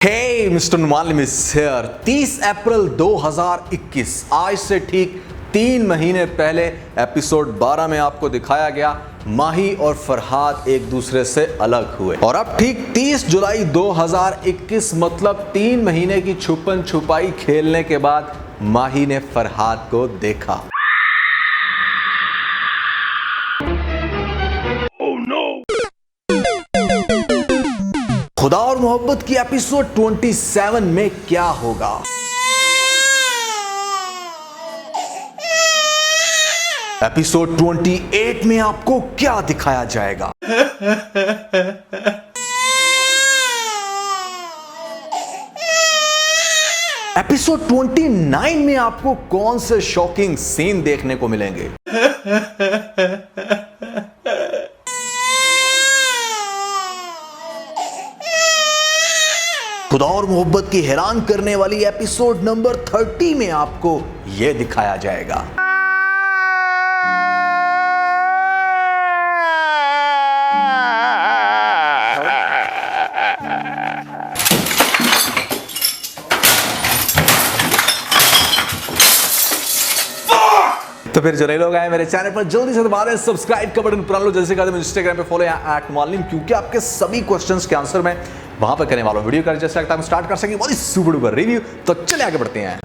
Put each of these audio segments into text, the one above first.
Hey mister Numan is here. 30 April 2021 आज से ठीक 3 महीने पहले एपिसोड 12 में आपको दिखाया गया माही और फरहाद एक दूसरे से अलग हुए और अब ठीक 30 जुलाई 2021 मतलब 3 महीने की छुपन छुपाई खेलने के बाद माही ने फरहाद को देखा। खुदा और मोहब्बत की एपिसोड 27 में क्या होगा? एपिसोड 28 में आपको क्या दिखाया जाएगा? एपिसोड 29 में आपको कौन से शॉकिंग सीन देखने को मिलेंगे? खुदा और मोहब्बत की हैरान करने वाली एपिसोड नंबर 30 में आपको यह दिखाया जाएगा। तो फिर जो नए लोग आए मेरे चैनल पर जल्दी से दबा दें सब्सक्राइब का बटन, पुराने लोग जैसे कहते हैं इंस्टाग्राम पे फॉलो या @मालिम, क्योंकि आपके सभी क्वेश्चंस के आंसर मैं वहां पर करने वाला हूं। वीडियो कर जैसे लगता है हम स्टार्ट कर सकेंगे बहुत ही सुपर डुपर रिव्यू। तो चले आगे बढ़ते हैं।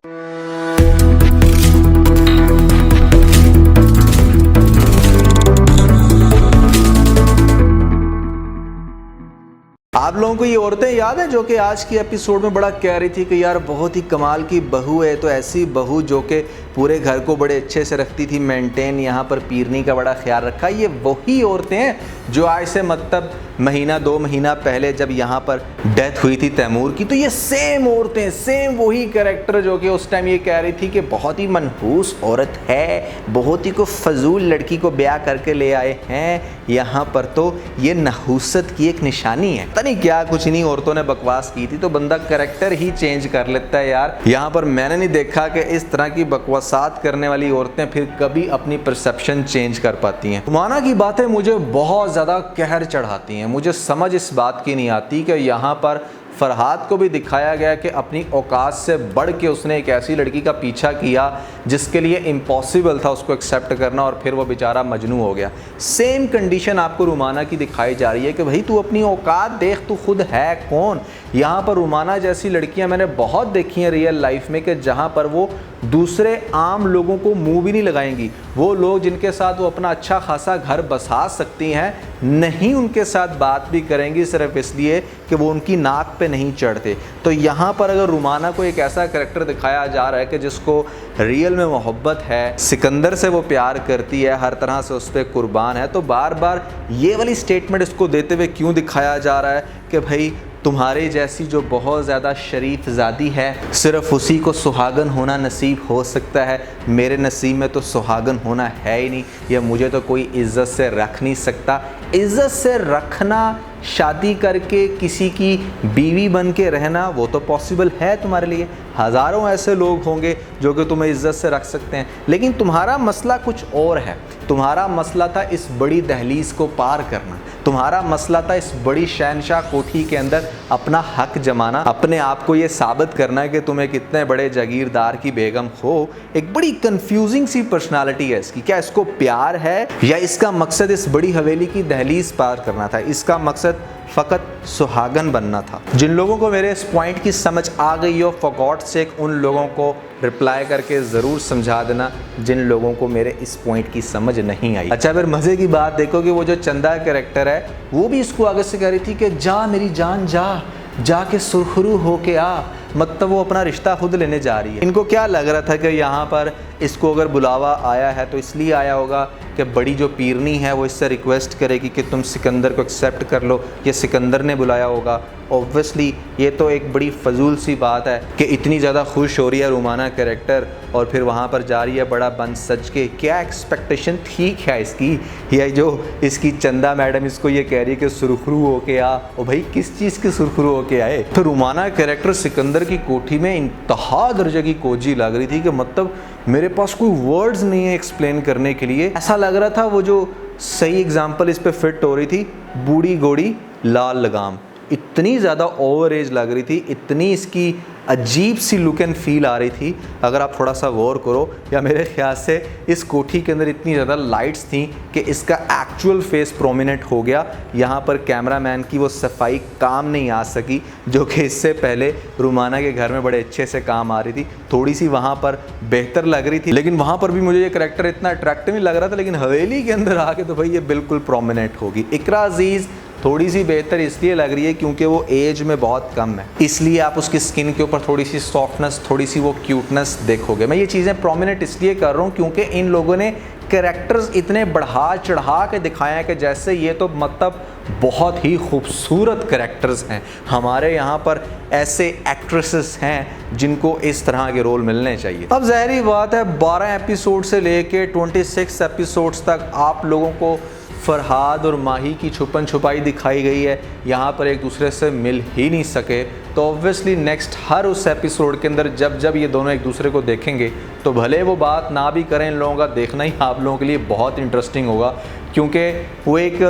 आप लोगों को ये औरतें याद है जो कि आज की एपिसोड में बड़ा कह रही थी कि यार बहुत ही कमाल की बहू है, तो ऐसी बहू जो कि पूरे घर को बड़े अच्छे से रखती थी मेंटेन, यहाँ पर पीरनी का बड़ा ख्याल रखा। ये वही औरतें हैं जो आज से मतलब महीना 2 महीना पहले जब यहाँ पर डेथ हुई थी तैमूर की, तो ये सेम औरतें, सेम वही कैरेक्टर जो कि उस टाइम ये कह रही थी कि बहुत ही मनहूस औरत है, बहुत ही को फजूल लड़की को ब्याह करके ले आए हैं यहाँ पर, तो ये नहूसत की एक निशानी है। नहीं क्या कुछ नहीं औरतों ने बकवास की थी, तो बंदा कैरेक्टर ही चेंज कर लेता है यार। यहाँ पर मैंने नहीं देखा कि इस तरह की बकवासात करने वाली औरतें फिर कभी अपनी परसेप्शन चेंज कर पाती हैं। माना की बातें मुझे बहुत ज़्यादा कहर चढ़ाती हैं। मुझे समझ इस बात की नहीं आती कि यहाँ पर फरहाद को भी दिखाया गया कि अपनी औकात से बढ़ के उसने एक ऐसी लड़की का पीछा किया जिसके लिए इम्पॉसिबल था उसको एक्सेप्ट करना, और फिर वो बेचारा मजनू हो गया। सेम कंडीशन आपको रुमाना की दिखाई जा रही है कि भाई तू अपनी औकात देख, तू खुद है कौन। यहाँ पर रुमाना जैसी लड़कियाँ मैंने बहुत देखी हैं रियल लाइफ में कि जहाँ पर वो दूसरे आम लोगों को मुंह भी नहीं लगाएंगी। वो लोग जिनके साथ वो अपना अच्छा खासा घर बसा सकती हैं नहीं उनके साथ बात भी करेंगी, सिर्फ इसलिए कि वो उनकी नाक पे नहीं चढ़ते। तो यहाँ पर अगर रुमाना को एक ऐसा करैक्टर दिखाया जा रहा है कि जिसको रियल में मोहब्बत है, सिकंदर से वो प्यार करती है, हर तरह से उस पर कुर्बान है, तो बार बार ये वाली स्टेटमेंट इसको देते हुए क्यों दिखाया जा रहा है कि भाई तुम्हारे जैसी जो बहुत ज़्यादा शरीफ ज़ादी है सिर्फ उसी को सुहागन होना नसीब हो सकता है, मेरे नसीब में तो सुहागन होना है ही नहीं, या मुझे तो कोई इज़्ज़त से रख नहीं सकता। इज़्ज़त से रखना, शादी करके किसी की बीवी बन के रहना, वो तो पॉसिबल है तुम्हारे लिए। हज़ारों ऐसे लोग होंगे जो कि तुम्हें इज़्ज़त से रख सकते हैं, लेकिन तुम्हारा मसला कुछ और है। तुम्हारा मसला था इस बड़ी दहलीज को पार करना, तुम्हारा मसला था इस बड़ी शहनशाह कोठी के अंदर अपना हक जमाना, अपने आप को ये साबित करना कि तुम्हें कितने बड़े जागीरदार की बेगम हो। एक बड़ी कंफ्यूजिंग सी पर्सनालिटी है इसकी। क्या इसको प्यार है या इसका मकसद इस बड़ी हवेली की दहलीज पार करना था? इसका मकसद फ़कत सुहागन बनना था। जिन लोगों को मेरे इस पॉइंट की समझ आ गई हो, फॉर गॉड सेक उन लोगों को रिप्लाई करके ज़रूर समझा देना जिन लोगों को मेरे इस पॉइंट की समझ नहीं आई। अच्छा, फिर मज़े की बात देखो कि वो जो चंदा कैरेक्टर है वो भी इसको आगे से कह रही थी कि जा मेरी जान जा के सुरखरू हो के आ, मतलब वो अपना रिश्ता खुद लेने जा रही है। इनको क्या लग रहा था कि यहाँ पर इसको अगर बुलावा आया है तो इसलिए आया होगा कि बड़ी जो पीरनी है वो इससे रिक्वेस्ट करेगी कि तुम सिकंदर को एक्सेप्ट कर लो, ये सिकंदर ने बुलाया होगा। ऑब्वियसली ये तो एक बड़ी फजूल सी बात है कि इतनी ज़्यादा खुश हो रही है रुमाना कैरेक्टर और फिर वहाँ पर जा रही है बड़ा बन सज के। क्या एक्सपेक्टेशन ठीक है इसकी? ये जो इसकी चंदा मैडम इसको ये कह रही है कि सुरखरू होके आ, और भाई किस चीज़ के सुरखरू होके आए? तो रुमाना कैरेक्टर सिकंदर की कोठी में इंतहा दर्जे की कोजी लग रही थी कि मतलब मेरे पास कोई वर्ड्स नहीं है एक्सप्लेन करने के लिए। ऐसा लग रहा था वो जो सही एग्जाम्पल इस पे फिट हो रही थी, बूढ़ी गोड़ी लाल लगाम। इतनी ज़्यादा ओवर एज लग रही थी, इतनी इसकी अजीब सी लुक एंड फील आ रही थी। अगर आप थोड़ा सा गौर करो, या मेरे ख्याल से इस कोठी के अंदर इतनी ज़्यादा लाइट्स थी कि इसका एक्चुअल फेस प्रोमिनेंट हो गया। यहाँ पर कैमरामैन की वो सफाई काम नहीं आ सकी जो कि इससे पहले रुमाना के घर में बड़े अच्छे से काम आ रही थी। थोड़ी सी वहाँ पर बेहतर लग रही थी, लेकिन वहाँ पर भी मुझे ये करैक्टर इतना अट्रैक्टिव नहीं लग रहा था। लेकिन हवेली के अंदर आके तो भाई ये बिल्कुल प्रोमिनेंट होगी। इकरा अजीज़ थोड़ी सी बेहतर इसलिए लग रही है क्योंकि वो एज में बहुत कम है, इसलिए आप उसकी स्किन के ऊपर थोड़ी सी सॉफ्टनेस, थोड़ी सी वो क्यूटनेस देखोगे। मैं ये चीज़ें प्रोमिनेंट इसलिए कर रहा हूँ क्योंकि इन लोगों ने कैरेक्टर्स इतने बढ़ा चढ़ा के दिखाए हैं कि जैसे ये तो मतलब बहुत ही खूबसूरत कैरेक्टर्स हैं। हमारे यहाँ पर ऐसे एक्ट्रेसेस हैं जिनको इस तरह के रोल मिलने चाहिए। अब ज़ाहिर बात है 12 एपिसोड से लेके 26 एपिसोड्स तक आप लोगों को फरहाद और माही की छुपन छुपाई दिखाई गई है। यहाँ पर एक दूसरे से मिल ही नहीं सके, तो ऑब्वियसली नेक्स्ट हर उस एपिसोड के अंदर जब ये दोनों एक दूसरे को देखेंगे तो भले वो बात ना भी करें, इन लोगों का देखना ही आप लोगों के लिए बहुत इंटरेस्टिंग होगा। क्योंकि वो एक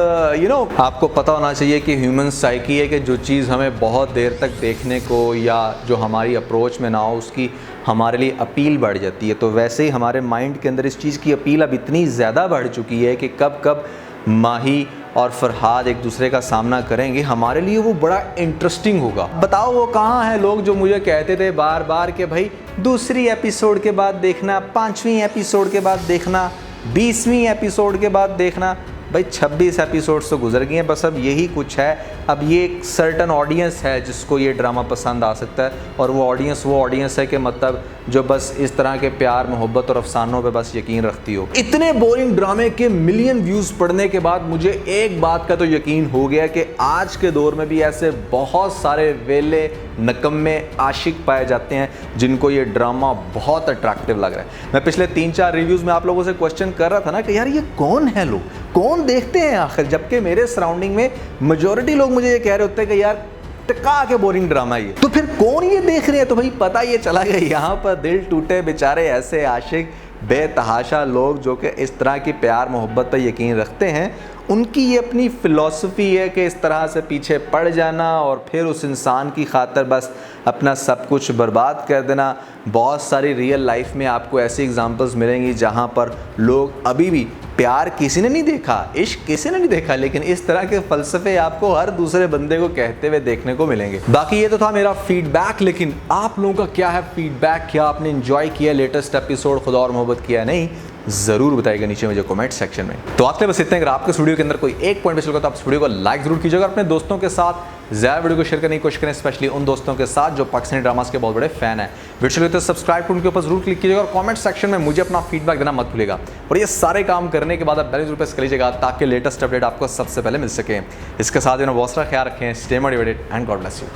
आपको पता होना चाहिए कि ह्यूमन साइकी है कि जो चीज़ हमें बहुत देर तक देखने को या जो हमारी अप्रोच में ना हो उसकी हमारे लिए अपील बढ़ जाती है। तो वैसे ही हमारे माइंड के अंदर इस चीज़ की अपील अब इतनी ज़्यादा बढ़ चुकी है कि कब कब माही और फरहाद एक दूसरे का सामना करेंगे, हमारे लिए वो बड़ा इंटरेस्टिंग होगा। बताओ वो कहाँ हैं लोग जो मुझे कहते थे बार बार कि भाई दूसरी एपिसोड के बाद देखना, 5वीं एपिसोड के बाद देखना, 20वीं एपिसोड के बाद देखना। भाई 26 एपिसोड्स तो गुजर गए हैं, बस अब यही कुछ है। अब ये एक सर्टन ऑडियंस है जिसको ये ड्रामा पसंद आ सकता है, और वो ऑडियंस है कि मतलब जो बस इस तरह के प्यार, मोहब्बत और अफसानों पे बस यकीन रखती हो। इतने बोरिंग ड्रामे के मिलियन व्यूज़ पढ़ने के बाद मुझे एक बात का तो यकीन हो गया कि आज के दौर में भी ऐसे बहुत सारे वेले नकम्मे आशिक पाए जाते हैं जिनको ये ड्रामा बहुत अट्रैक्टिव लग रहा है। मैं पिछले 3-4 रिव्यूज़ में आप लोगों से क्वेश्चन कर रहा था ना कि यार ये कौन है लोग, कौन देखते हैं आखिर, जबकि मेरे सराउंडिंग में मेजॉरिटी लोग मुझे ये कह रहे होते हैं कि यार टका के बोरिंग ड्रामा ये, तो फिर कौन ये देख रहे हैं। तो भाई पता ये चला गया, यहाँ पर दिल टूटे बेचारे ऐसे आशिक बेतहाशा लोग जो कि इस तरह की प्यार मोहब्बत पर यकीन रखते हैं, उनकी ये अपनी फ़िलॉसफी है कि इस तरह से पीछे पड़ जाना और फिर उस इंसान की खातिर बस अपना सब कुछ बर्बाद कर देना। बहुत सारी रियल लाइफ में आपको ऐसी एग्जांपल्स मिलेंगी जहां पर लोग अभी भी प्यार किसी ने नहीं देखा, इश्क किसी ने नहीं देखा, लेकिन इस तरह के फ़लसफ़े आपको हर दूसरे बंदे को कहते हुए देखने को मिलेंगे। बाकी ये तो था मेरा फीडबैक, लेकिन आप लोगों का क्या है फीडबैक, क्या आपने एंजॉय किया लेटेस्ट एपिसोड खुदा और मोहब्बत किया नहीं, ज़रूर बताइएगा नीचे मुझे कमेंट सेक्शन में। तो आज के बस इतने। अगर आपके इस वीडियो के अंदर कोई एक पॉइंट बेस्ट लगा तो आप इस वीडियो को लाइक जरूर कीजिएगा, अपने दोस्तों के साथ ज़्यादा वीडियो को शेयर करने की कोशिश करें, स्पेशली उन दोस्तों के साथ जो पाकिस्तानी ड्रामास के बहुत बड़े फैन हैं। वीडियो तो सब्सक्राइब उनके ऊपर जरूर क्लिक कीजिएगा और कमेंट सेक्शन में मुझे अपना फीडबैक देना मत भूलिएगा। और ये सारे काम करने के बाद आप बेल जरूर प्रेस कर लीजिएगा ताकि लेटेस्ट अपडेट आपको सबसे पहले मिल सके। इसके साथ बहुत सारा ख्याल रखें, stay motivated and God bless you.